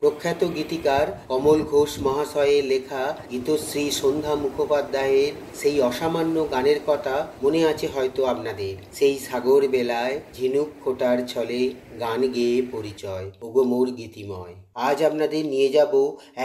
প্রখ্যাত গীতিকার কমল ঘোষ মহাশয়ের লেখা গীতশ্রী সন্ধ্যা মুখোপাধ্যায়ের সেই অসামান্য গানের কথা মনে আছে হয়তো আপনাদের। সেই সাগর বেলায় ঝিনুক ফোটার ছলে গান গেয়ে পরিচয়, ওগো মোর গীতিময়। আজ আপনাদের নিয়ে যাব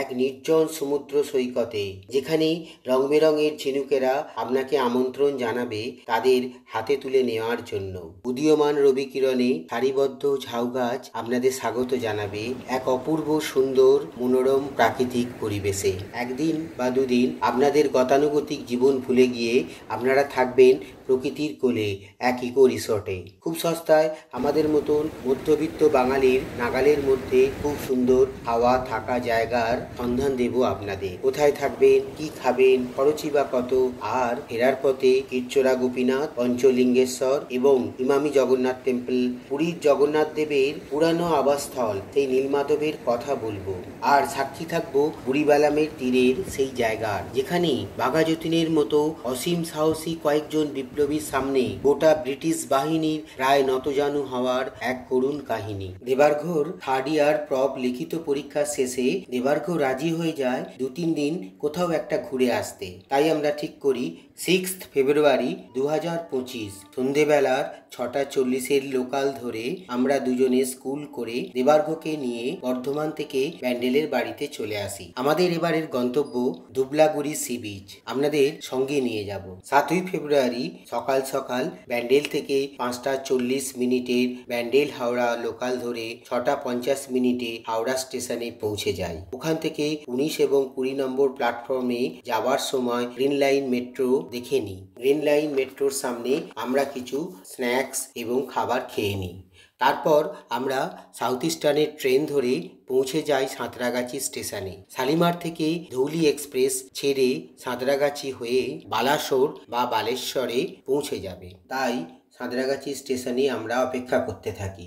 এক নির্জন সমুদ্র সৈকতে, যেখানে রং বেরঙের ঝিনুকেরা আপনাকে আমন্ত্রণ জানাবে তাদের হাতে তুলে নেওয়ার জন্য। উদীয়মান রবি কিরণে সারিবদ্ধ ঝাউ গাছ আপনাদের স্বাগত জানাবে এক অপূর্ব সুন্দর মনোরম প্রাকৃতিক পরিবেশে। একদিন বা দুদিন আপনাদের গতানুগতিক জীবন ভুলে গিয়ে আপনারা থাকবেন প্রকৃতির কোলে এক ইকো রিসর্টে। খুব সস্তায় আমাদের মতন মধ্যবিত্ত বাঙালির নাগালের মধ্যে খুব সুন্দর হাওয়া থাকা জায়গার সন্ধান দেব আপনাদের। কোথায় থাকবেন, কি খাবেন, খরচই বা কত, আর ফেরার পথে কীরচোরা গোপীনাথ, পঞ্চলিঙ্গেশ্বর এবং ইমামি জগন্নাথ টেম্পল, পুরীর জগন্নাথ দেবের পুরানো আবাসস্থল সেই নীলমাধবের কথা বলবো। আর সাক্ষী থাকবো বুড়িবালামের তীরের সেই জায়গার, যেখানে বাঘা যতীনের মতো অসীম সাহসী কয়েকজন বিপ্লবীর সামনে গোটা ব্রিটিশ বাহিনীর প্রায় নতজানু হওয়ার এক করুণ কাহিনী। দেবার্ঘর থার্ড ইয়ার প্রব লিখিত পরীক্ষার শেষে দেবার্ঘ রাজি হয়ে যায় 2-3 দিন কোথাও একটা ঘুরে আসতে। তাই আমরা ঠিক করি 6 ফেব্রুয়ারি 2025 সন্ধেবেলার 6:40 লোকাল ধরে আমরা দুজনে স্কুল করে দেবার্ঘকে নিয়ে বর্ধমান থেকে ব্যান্ডেলের বাড়িতে চলে আসি। আমাদের এবারের গন্তব্য দুবলাগুড়ি সি বিচ। আপনাদের সঙ্গে নিয়ে যাব। 7ই ফেব্রুয়ারি সকাল সকাল ব্যান্ডেল থেকে 5:40 ব্যান্ডেল হাওড়া লোকাল ধরে 6:50 হাওড়া স্টেশনে পৌঁছে যাই। ওখান থেকে 19 এবং 20 নম্বর প্ল্যাটফর্মে যাওয়ার সময় গ্রিন লাইন মেট্রো দেখে নিই। গ্রিন লাইন মেট্রোর সামনে আমরা কিছু স্ন্যাক্স এবং খাবার খেয়ে নিই। তারপর আমরা সাউথ ইস্টার্নের ট্রেন ধরে পৌঁছে যাই সাঁতরাগাছি স্টেশনে। শালিমার থেকে ধৌলি এক্সপ্রেস ছেড়ে সাঁতরাগাছি হয়ে বালাসোর বা বালেশ্বরে পৌঁছে যাবে। তাই সাঁতরাগাছি স্টেশনে আমরা অপেক্ষা করতে থাকি।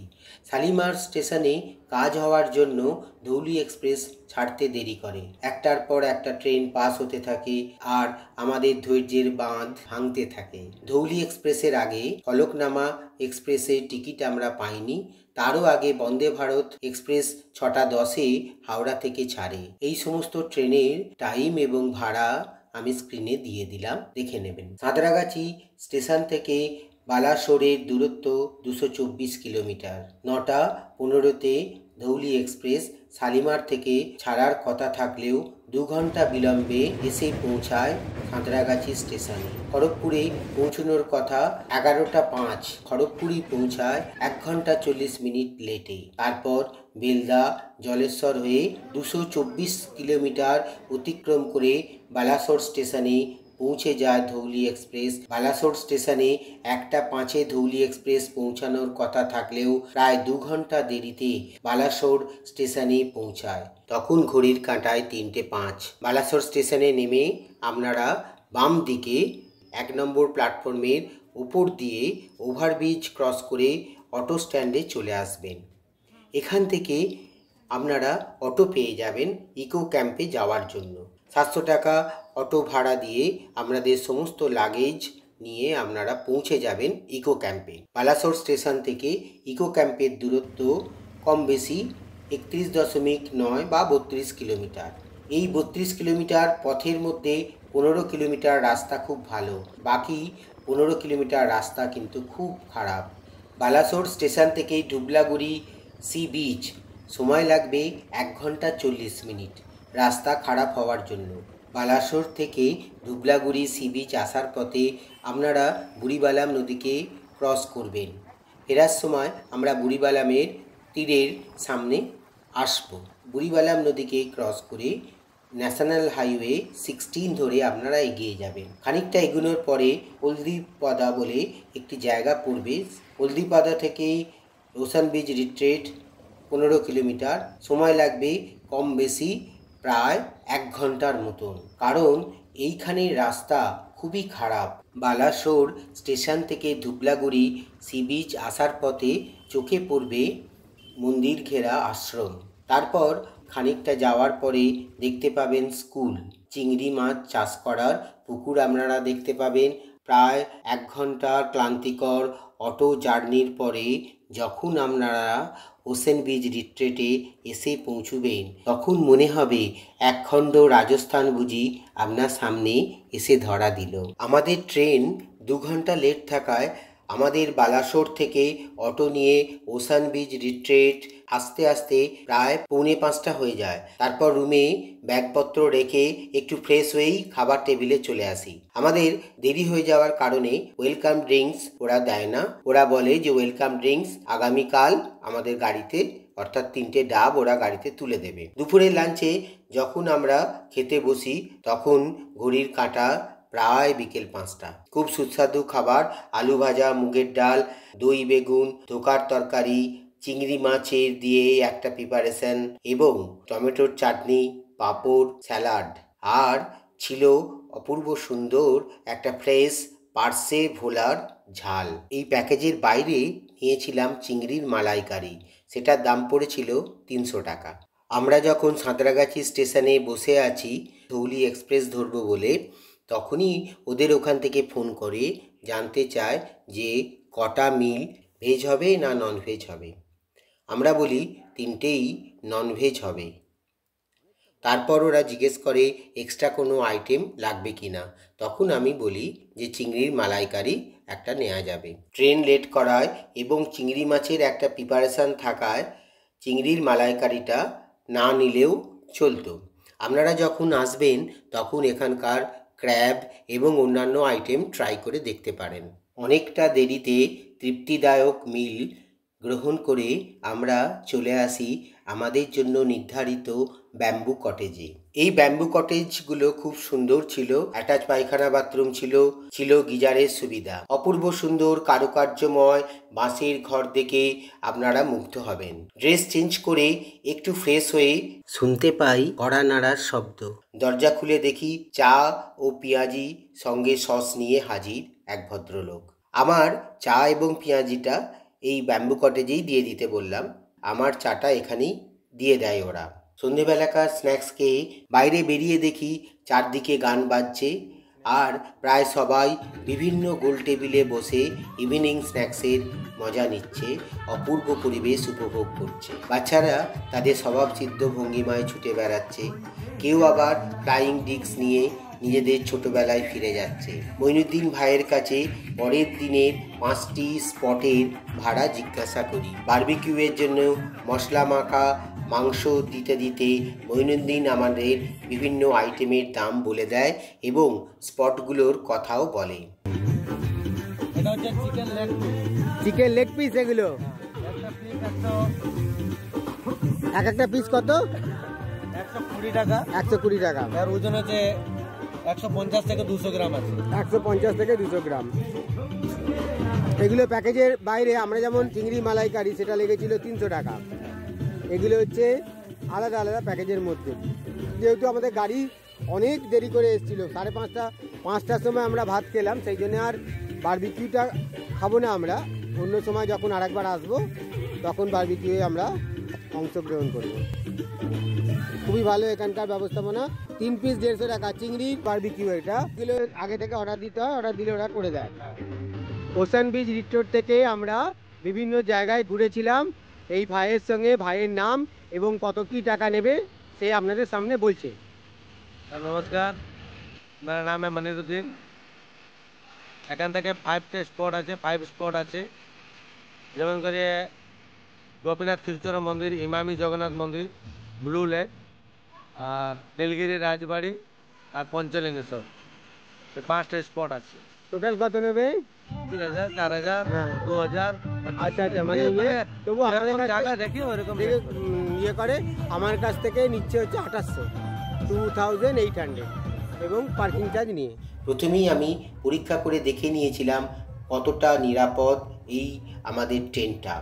শালিমার স্টেশনে কাজ হওয়ার জন্য ধৌলি এক্সপ্রেস ছাড়তে দেরি করে। একটার পর একটা ট্রেন পাস হতে থাকে আর আমাদের ধৈর্যের বাঁধ ভাঙতে থাকে। ধৌলি এক্সপ্রেসের আগে ফলকনামা এক্সপ্রেসের টিকিট আমরা পাইনি। তারও আগে বন্দে ভারত এক্সপ্রেস 6:10 হাওড়া থেকে ছাড়ে। এই সমস্ত ট্রেনের টাইম এবং ভাড়া আমি স্ক্রিনে দিয়ে দিলাম, দেখে নেবেন। সাঁতরাগাছি স্টেশন থেকে বালাসোরের দূরত্ব 224 কিলোমিটার। 9:15 ধৌলি এক্সপ্রেস শালিমার থেকে ছাড়ার কথা থাকলেও 2 ঘন্টা বিলম্বে এসে পৌঁছায় সাঁতরাগাছি স্টেশনে। খড়গপুরে পৌঁছানোর কথা 11:05, খড়গপুরে পৌঁছায় 1 ঘন্টা 40 মিনিট লেটে। তারপর বেলদা জলেশ্বর হয়ে 224 কিলোমিটার অতিক্রম করে বালাসোর স্টেশনে পৌঁছে যায় ধৌলি এক্সপ্রেস। বালাসোর স্টেশনে 1:05 ধৌলি এক্সপ্রেস পৌঁছানোর কথা থাকলেও প্রায় 2 ঘন্টা দেরিতে বালাসোর স্টেশনে পৌঁছায়। তখন ঘড়ির কাঁটায় 3:05। বালাসোর স্টেশনে নেমে আপনারা বাম দিকে 1 নম্বর প্ল্যাটফর্মের উপর দিয়ে ওভারব্রিজ ক্রস করে অটো স্ট্যান্ডে চলে আসবেন। এখান থেকে আপনারা অটো পেয়ে যাবেন ইকো ক্যাম্পে যাওয়ার জন্য। 700 টাকা অটো ভাড়া দিয়ে আপনাদের সমস্ত লাগেজ নিয়ে আপনারা পৌঁছে যাবেন ইকো ক্যাম্পে। বালাসোর স্টেশন থেকে ইকো ক্যাম্পের দূরত্ব কম বেশি 31.9 বা 32 কিলোমিটার। এই 32 কিলোমিটার পথের মধ্যে 15 কিলোমিটার রাস্তা খুব ভালো, বাকি 15 কিলোমিটার রাস্তা কিন্তু খুব খারাপ। বালাসোর স্টেশন থেকে দুবলাগুড়ি সি বিচ সময় লাগবে 1 ঘন্টা 40 মিনিট রাস্তা খারাপ হওয়ার জন্য। বালাসোর থেকে দুবলাগুড়ি সি বিচ আসার পথে আপনারা বুড়িবালাম নদীকে ক্রস করবেন। ফেরার সময় আমরা বুড়িবালামের তীরের সামনে আসব। বুড়িবালাম নদীকে ক্রস করে ন্যাশনাল হাইওয়ে 16 ধরে আপনারা এগিয়ে যাবেন। খানিকটা এগোনোর পরে হলদিপাদা বলে একটি জায়গা পড়বে। হলদিপাদা থেকে ওশান বিচ রিট্রিট 15 কিলোমিটার। সময় লাগবে কম বেশি প্রায় 1 ঘন্টার মতন, কারণ এইখানের রাস্তা খুবই খারাপ। বালাসোর স্টেশন থেকে ধুবলাগুড়ি সি বিচ আসার পথে চোখে পড়বে মন্দির ঘেরা আশ্রম। তারপর খানিকটা যাওয়ার পরে দেখতে পাবেন স্কুল। চিংড়ি মাছ চাষ করার পুকুর আপনারা দেখতে পাবেন। প্রায় 1 ঘন্টার ক্লান্তিকর অটো জার্নির পরে যখন আপনারা ওশেন বিচ রিট্রিটে এসে পৌঁছবেন, তখন মনে হবে একখণ্ড রাজস্থান বুঝি আপনার সামনে এসে ধরা দিল। আমাদের ট্রেন 2 ঘন্টা লেট থাকায় আমাদের বালাসোর থেকে অটো নিয়ে ওশেন বিচ রিট্রিট আসতে আসতে প্রায় 4:45 হয়ে যায়। তারপর রুমে ব্যাগপত্র রেখে একটু ফ্রেশ হয়েই খাবার টেবিলে চলে আসি। আমাদের দেরি হয়ে যাওয়ার কারণে ওয়েলকাম ড্রিঙ্কস ওরা দেয় না। ওরা বলে যে ওয়েলকাম ড্রিঙ্কস আগামীকাল আমাদের গাড়িতে, অর্থাৎ 3টে ডাব ওরা গাড়িতে তুলে দেবে। দুপুরের লাঞ্চে যখন আমরা খেতে বসি তখন ঘড়ির কাঁটা প্রায় বিকেল 5টা। খুব সুস্বাদু খাবার, আলু ভাজা, মুগের ডাল, দই বেগুন, ধোকার তরকারি, চিংড়ি মাছের দিয়ে একটা প্রিপারেশন এবং টমেটোর চাটনি, পাঁপড়, স্যালাড, আর ছিল অপূর্ব সুন্দর একটা ফ্রেশ পার্সে ভোলার ঝাল। এই প্যাকেজের বাইরে নিয়েছিলাম চিংড়ির মালাইকারি, সেটার দাম পড়েছিল 300 টাকা। আমরা যখন সাঁতরাগাছি স্টেশনে বসে আছি ধৌলি এক্সপ্রেস ধরবো বলে, তখনই ওদের ওখান থেকে ফোন করে জানতে চায় যে কটা মিল ভেজ হবে না ননভেজ হবে। আমরা বলি 3টেই ননভেজ হবে। তারপর ওরা জিজ্ঞেস করে এক্সট্রা কোনো আইটেম লাগবে কি না। তখন আমি বলি যে চিংড়ির মালাইকারি একটা নেওয়া যাবে। ট্রেন লেট করায় এবং চিংড়ি মাছের একটা প্রিপারেশান থাকায় চিংড়ির মালাইকারিটা না নিলেও চলতো। আপনারা যখন আসবেন তখন এখানকার ক্র্যাব এবং অন্যান্য আইটেম ট্রাই করে দেখতে পারেন। অনেকটা দেরিতে তৃপ্তিদায়ক মিল গ্রহণ করে আমরা চলে আসি আমাদের জন্য নির্ধারিত ব্যাম্বু কটেজে। এই ব্যাম্বু কটেজগুলো খুব সুন্দর ছিল। অ্যাটাচ পায়খানা বাথরুম ছিল গিজারের সুবিধা। অপূর্ব সুন্দর কারুকার্যময় বাঁশের ঘর দেখে আপনারা মুগ্ধ হবেন। ড্রেস চেঞ্জ করে একটু ফ্রেশ হয়ে শুনতে পাই কড়া নাড়ার শব্দ। দরজা খুলে দেখি চা ও পেঁয়াজি সঙ্গে সস নিয়ে হাজির এক ভদ্রলোক। আমার চা এবং পেঁয়াজিটা এই ব্যাম্বু কটেজেই দিয়ে দিতে বললাম। আমার চাটা এখানেই দিয়ে দেয় ওরা। সন্ধেবেলাকার স্ন্যাক্স খেয়ে বাইরে বেরিয়ে দেখি চারদিকে গান বাজছে আর প্রায় সবাই বিভিন্ন গোল টেবিলে বসে ইভিনিং স্ন্যাক্সের মজা নিচ্ছে, অপূর্ব পরিবেশ উপভোগ করছে। বাচ্চারা তাদের স্বভাবসিদ্ধ ভঙ্গিমায় ছুটে বেড়াচ্ছে, কেউ আবার ফ্লাইং ডিস্ক নিয়ে নিজেদের ছোটবেলায় ফিরে যাচ্ছে। মঈনুদ্দিন ভাইয়ের কাছে পরের দিনের 5টি স্পটের ভাড়া জিজ্ঞাসা করি। বারবিকিউয়ের জন্য মশলা মাখা মাংস দিতে দিতে মঈনুদ্দিন আমাদের বিভিন্ন আইটেমের দাম বলে দেয় এবং স্পটগুলোর কথাও বলে। চিকেন লেগ পিস, এগুলো একটা পিস কত? 120 টাকা। 120 টাকা। আর ওজন হচ্ছে 150 থেকে 200 গ্রাম আছে। 150 থেকে 200 গ্রাম। এগুলো প্যাকেজের বাইরে আমরা যেমন চিংড়ি মালাইকারি সেটা লেগেছিল 300 টাকা। এগুলো হচ্ছে আলাদা আলাদা প্যাকেজের মধ্যে। যেহেতু আমাদের গাড়ি অনেক দেরি করে এসেছিল, 5টার সময় আমরা ভাত খেলাম, সেই জন্য আর বারবিকিউটা খাবো না আমরা। অন্য সময় যখন আরেকবার আসবো তখন বারবিকিউয়ে আমরা অংশগ্রহণ করবো। খুবই ভালো এখানকার ব্যবস্থাপনা। 3 পিস 150 টাকা চিংড়ি বারবিকিউ। এটা এগুলো আগে থেকে অর্ডার দিতে হয়, অর্ডার দিলে ওরা করে দেয়। ওশেন বিচ রিসোর্ট থেকে আমরা বিভিন্ন জায়গায় ঘুরেছিলাম। এই ভাইয়ের সঙ্গে ভাইয়ের নাম এবং কত কি টাকা নেবে সে আপনাদের সামনে বলছে। নমস্কার, मेरा नाम है मनीरुद्दीन। এখান থেকে 5টা স্পট আছে, 5 স্পট আছে। যেমন করে গোপীনাথ খ্রিস্টর মন্দির, ইমামি জগন্নাথ মন্দির, ব্লু লেক, আর নীলগিরি রাজবাড়ি আর পঞ্চলিঙ্গেশ্বর। 5টা স্পট আছে। টোটাল কত নেবে? 3000, 4000, 2000। আচ্ছা আচ্ছা, মানে তবু আমাদের জায়গা দেখি ওরকম ইয়ে করে। আমার কাছ থেকে নিচ্ছে হচ্ছে 2800, 2800 এবং পার্কিং চার্জ নিয়ে। প্রথমেই আমি পরীক্ষা করে দেখে নিয়েছিলাম কতটা নিরাপদ এই আমাদের ট্রেনটা।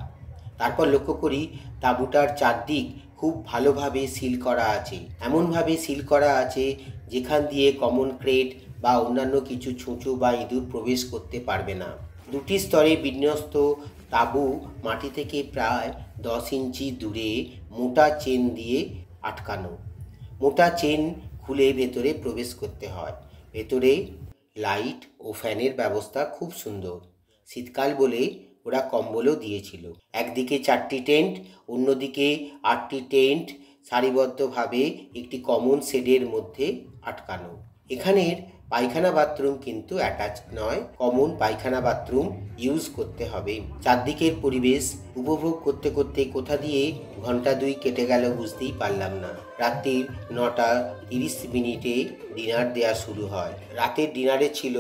তারপর লক্ষ্য করি তাঁবুটার চারদিক খুব ভালোভাবে সিল করা আছে। এমনভাবে সিল করা আছে যেখান দিয়ে কমন ক্রেট বা অন্যান্য কিছু ছুঁচু বা ইঁদুর প্রবেশ করতে পারবে না। 2টি স্তরে বিন্যস্ত তাঁবু মাটি থেকে প্রায় 10 ইঞ্চি দূরে মোটা চেন দিয়ে আটকানো। মোটা চেন খুলে ভেতরে প্রবেশ করতে হয়। ভেতরে লাইট ও ফ্যানের ব্যবস্থা খুব সুন্দর। শীতকাল বলে ওরা কম্বলও দিয়েছিল। একদিকে 4টি টেন্ট, অন্যদিকে 8টি টেন্ট সারিবদ্ধভাবে একটি কমন শেডের মধ্যে আটকানো। এখানের পায়খানা বাথরুম কিন্তু অ্যাটাচ নয়, কমন পায়খানা বাথরুম ইউজ করতে হবে। চারদিকের পরিবেশ উপভোগ করতে করতে কোথা দিয়ে ঘন্টা 2 কেটে গেল বুঝতেই পারলাম না। রাত্রির 9:30 ডিনার দেয়া শুরু হয়। রাতের ডিনারে ছিল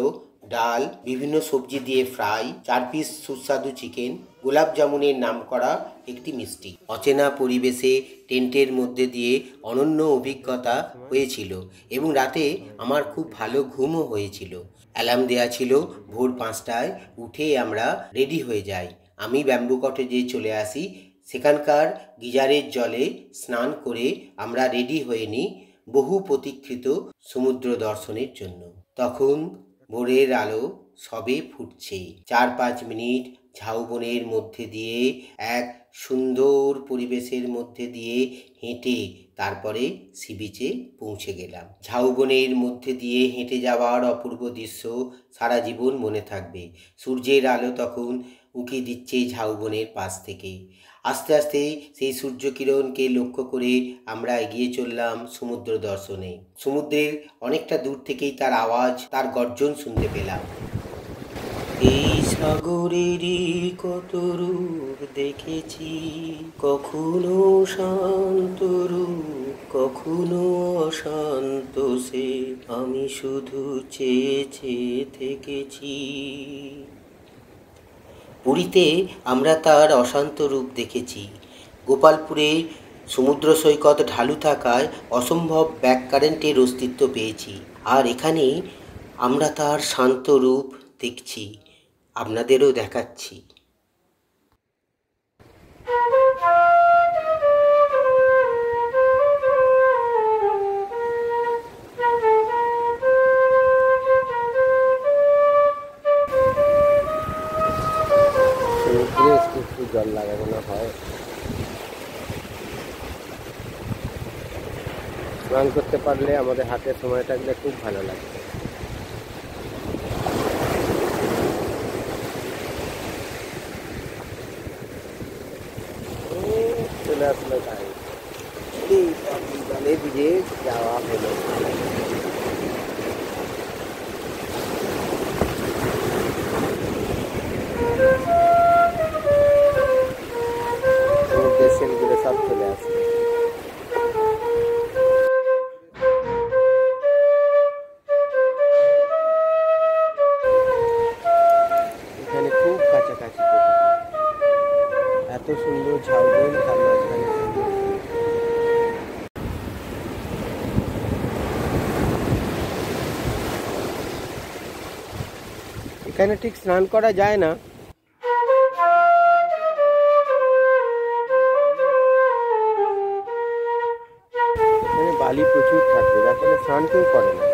ডাল, বিভিন্ন সবজি দিয়ে ফ্রাই, 4 পিস সুস্বাদু চিকেন, গোলাপ জামুনের নাম করা একটি মিষ্টি। অচেনা পরিবেশে টেন্টের মধ্যে দিয়ে অনন্য অভিজ্ঞতা হয়েছিল এবং রাতে আমার খুব ভালো ঘুমও হয়েছিল। অ্যালার্ম দেয়া ছিল ভোর 5টায়। উঠে আমরা রেডি হয়ে যাই। আমি ব্যাম্বু কটেজে চলে আসি। সেখানকার গিজারের জলে স্নান করে আমরা রেডি হয়ে নিই বহু প্রতীক্ষিত সমুদ্র দর্শনের জন্য। তখন ভোরের আলো সবে ফুটছে। 4-5 মিনিট ঝাউবনের মধ্যে দিয়ে এক সুন্দর পরিবেশের মধ্যে দিয়ে হেঁটে তারপরে সি বিচে পৌঁছে গেলাম। ঝাউবনের মধ্যে দিয়ে হেঁটে যাওয়ার অপূর্ব দৃশ্য সারা জীবন মনে থাকবে। সূর্যের আলো তখন উঁকি দিচ্ছে ঝাউবনের পাশ থেকে। আস্তে আস্তে সেই সূর্যকিরণকে লক্ষ্য করে আমরা এগিয়ে চললাম সমুদ্র দর্শনে। সমুদ্রের অনেকটা দূর থেকেই তার আওয়াজ, তার গর্জন শুনতে পেলাম। এই সাগরেরই কত রূপ দেখেছি, কখনো শান্ত রূপ, কখনো অশান্ত, সে আমি শুধু চেয়ে চেয়ে থেকেছি। পুরীতে আমরা তার অশান্ত রূপ দেখেছি। গোপালপুরে সমুদ্র সৈকত ঢালু থাকায় অসম্ভব ব্যাক কারেন্টের অস্তিত্ব পেয়েছি। আর এখানে আমরা তার শান্ত রূপ দেখছি, আপনাদেরও দেখাচ্ছি। সমুদ্রে একটু জল লাগানো হয়। স্নান করতে পারলে আমাদের হাতের সময় থাকলে খুব ভালো লাগে। চলে আসলো তাই জলে ভিজে যাওয়া হলো। সমুদ্রের সেলগুলো সব চলে আসে। এখানে খুব কাছাকাছি এত সুন্দর ঝাউবন, তার মাঝখানে এখানে ঠিক স্নান করা যায় না। এখানে বালি প্রচুর থাকবে, যার ফলে স্নান কেউ করে না।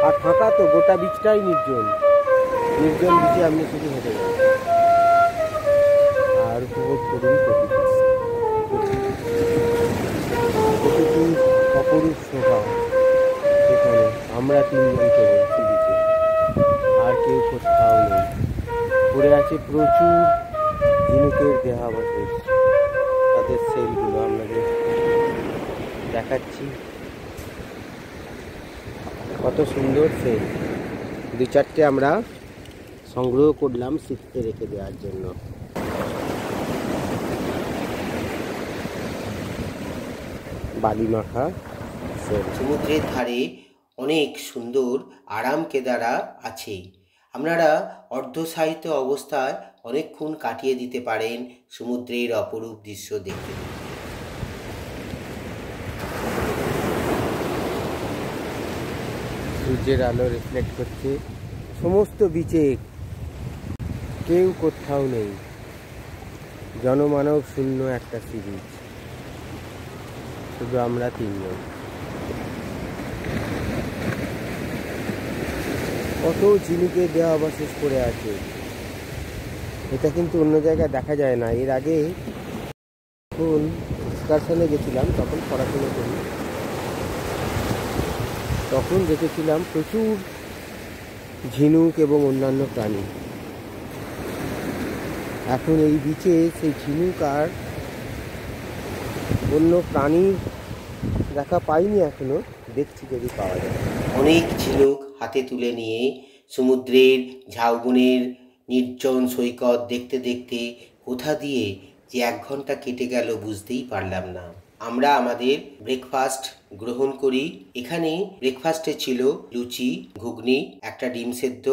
আর ফাঁকা তো, গোটা বিচটাই নির্জন। নির্জন বিচে আপনি শুধু হেঁটে যান আর উপভোগ করুন প্রকৃতি অপরূপ শোভা। সেখানে আমরা 3 জন কেবল বিচে, আর কেউ কোথাও নেই। পড়ে আছে প্রচুর ঝিনুকের দেহাবশেষ। তাদের সেলগুলো আপনাদের দেখাচ্ছি, কত সুন্দর সেল। 2-4টে আমরা সংগ্রহ করলাম শীতে রেখে দেওয়ার জন্য। বালি মাখা সেল। সমুদ্রের ধারে অনেক সুন্দর আরাম কেদারা আছে। আপনারা অর্ধশায়িত অবস্থায় অনেকক্ষণ কাটিয়ে দিতে পারেন সমুদ্রের অপরূপ দৃশ্য দেখতে। সূর্যের আলো রিফ্লেক্ট করছে সমস্ত বিচে, কেউ কোথাও নেই। জনমানব শূন্য একটা সি বিচ, শুধু আমরা 3 জন। কত ঝিনুকের দেহাবশেষ পড়ে আছে। এটা কিন্তু অন্য জায়গায় দেখা যায় না। এর আগে যখন এক্সকারশনে গেছিলাম, তখন পড়াশোনা করি, তখন দেখেছিলাম প্রচুর ঝিনুক এবং অন্যান্য প্রাণী। এখন এই বিচে সেই ঝিনুক আর অন্য প্রাণীর দেখা পাইনি এখনো, দেখছি যদি পাওয়া যায়। অনেক ঝিনুক হাতে তুলে নিয়ে সমুদ্রের ঝাউবনের নির্জন সৈকত দেখতে দেখতে কোথা দিয়ে যে 1 ঘন্টা কেটে গেল বুঝতেই পারলাম না। আমরা আমাদের ব্রেকফাস্ট গ্রহণ করি। এখানে ব্রেকফাস্টে ছিল লুচি, ঘুগনি, একটা ডিম সেদ্ধ।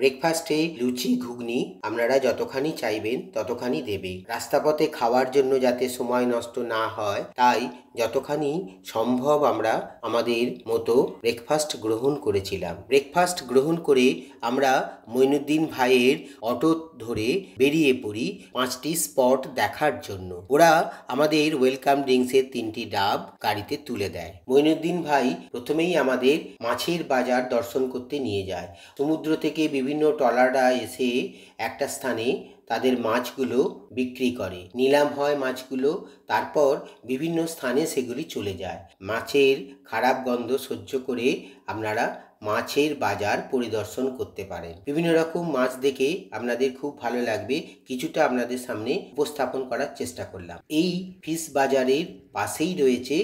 ব্রেকফাস্টে লুচি, ঘুগনি আপনারা যতখানি চাইবেন ততখানি দেবে। রাস্তাপথে খাওয়ার জন্য যাতে সময় নষ্ট না হয় তাই যতখানি সম্ভব আমরা আমাদের মতো ব্রেকফাস্ট গ্রহণ করেছিলাম। ব্রেকফাস্ট গ্রহণ করে আমরা মঈনুদ্দিন ভাইয়ের অটো ধরে বেরিয়ে পড়ি 5টি স্পট দেখার জন্য। ওরা আমাদের ওয়েলকাম ড্রিঙ্কসের 3টি ডাব গাড়িতে তুলে দেয়। মঈনুদ্দিন ভাই প্রথমেই আমাদের মাছের বাজার দর্শন করতে নিয়ে যায়। সমুদ্র থেকে বিভিন্ন ট্রলাররা এসে একটা স্থানে তাদের মাছগুলো বিক্রি করে, নিলাম হয় মাছগুলো, তারপর বিভিন্ন স্থানে সেগুলি চলে যায়। মাছের খারাপ গন্ধ সহ্য করে আপনারা মাছের বাজার পরিদর্শন করতে পারেন। বিভিন্ন রকম মাছ দেখে আপনাদের খুব ভালো লাগবে, কিছুটা আপনাদের সামনে উপস্থাপন করার চেষ্টা করলাম। এই ফিশ বাজারের পাশেই রয়েছে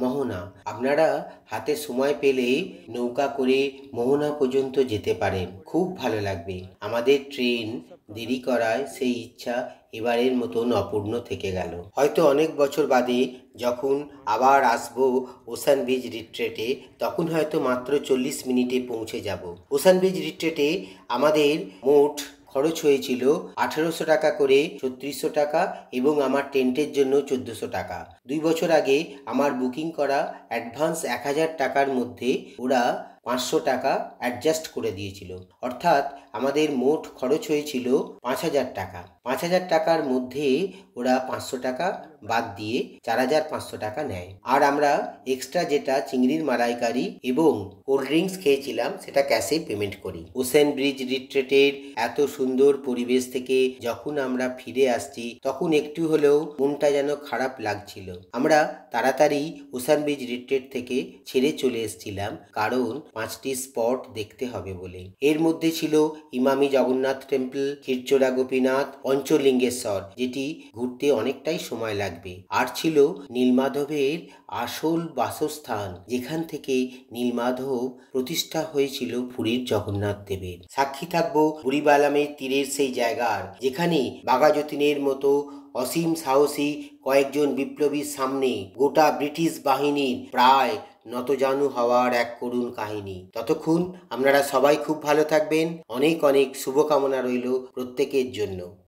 মোহনা। আপনারা হাতে সময় পেলে নৌকা করে মোহনা পর্যন্ত যেতে পারেন, খুব ভালো লাগবে। আমাদের ট্রেন দেরি করায় সেই ইচ্ছা এবারের মতন অপূর্ণ থেকে গেল। হয়তো অনেক বছর বাদে যখন আবার আসবো ওশান বিচ রিট্রিটে, তখন হয়তো মাত্র 40 মিনিটে পৌঁছে যাব। ওশান বিচ রিট্রিটে আমাদের মোট খরচ হয়েছিল 1800 টাকা করে, 3600 টাকা এবং আমার টেন্টের জন্য 1400 টাকা। 2 বছর আগে আমার বুকিং করা অ্যাডভান্স 1000 টাকার মধ্যে ওরা 500 টাকা অ্যাডজাস্ট করে দিয়েছিল। অর্থাৎ আমাদের মোট খরচ হয়েছিল 5000 টাকা। 5000 টাকার মধ্যে ওরা 500 টাকা বাদ দিয়ে 4500 টাকা নেয়। আর আমরা এক্সট্রা যেটা চিংড়ির মালাইকারি এবং কোল্ড ড্রিঙ্কস খেয়েছিলাম সেটা ক্যাশে পেমেন্ট করি। ওশান ব্রিজ রিট্রিটের এত সুন্দর পরিবেশ থেকে যখন আমরা ফিরে আসছি তখন একটু হলেও মনটা যেন খারাপ লাগছিল। আমরা তাড়াতাড়ি ওশান ব্রিজ রিট্রিট থেকে ছেড়ে চলে এসেছিলাম, কারণ 5টি স্পট দেখতে হবে বলে। এর মধ্যে ছিল ইমামি জগন্নাথ টেম্পল, ক্ষীরচোরা গোপীনাথ, পঞ্চলিঙ্গেশ্বর, যেটি ঘুরতে অনেকটাই সময় লাগবে। আর ছিল নীলমাধবের আসল বাসস্থান, যেখান থেকে নীলমাধব প্রতিষ্ঠা হয়েছিল পুরীর জগন্নাথ দেবের। সাক্ষী থাকবো বুড়িবালামের তীরের সেই জায়গার, যেখানে বাঘাযতীনের মতো অসীম সাহসী কয়েকজন বিপ্লবীর সামনে গোটা ব্রিটিশ বাহিনীর প্রায় নতজানু হওয়ার এক করুণ কাহিনী। ততক্ষণ আপনারা সবাই খুব ভালো থাকবেন। অনেক অনেক শুভকামনা রইল প্রত্যেকের জন্য।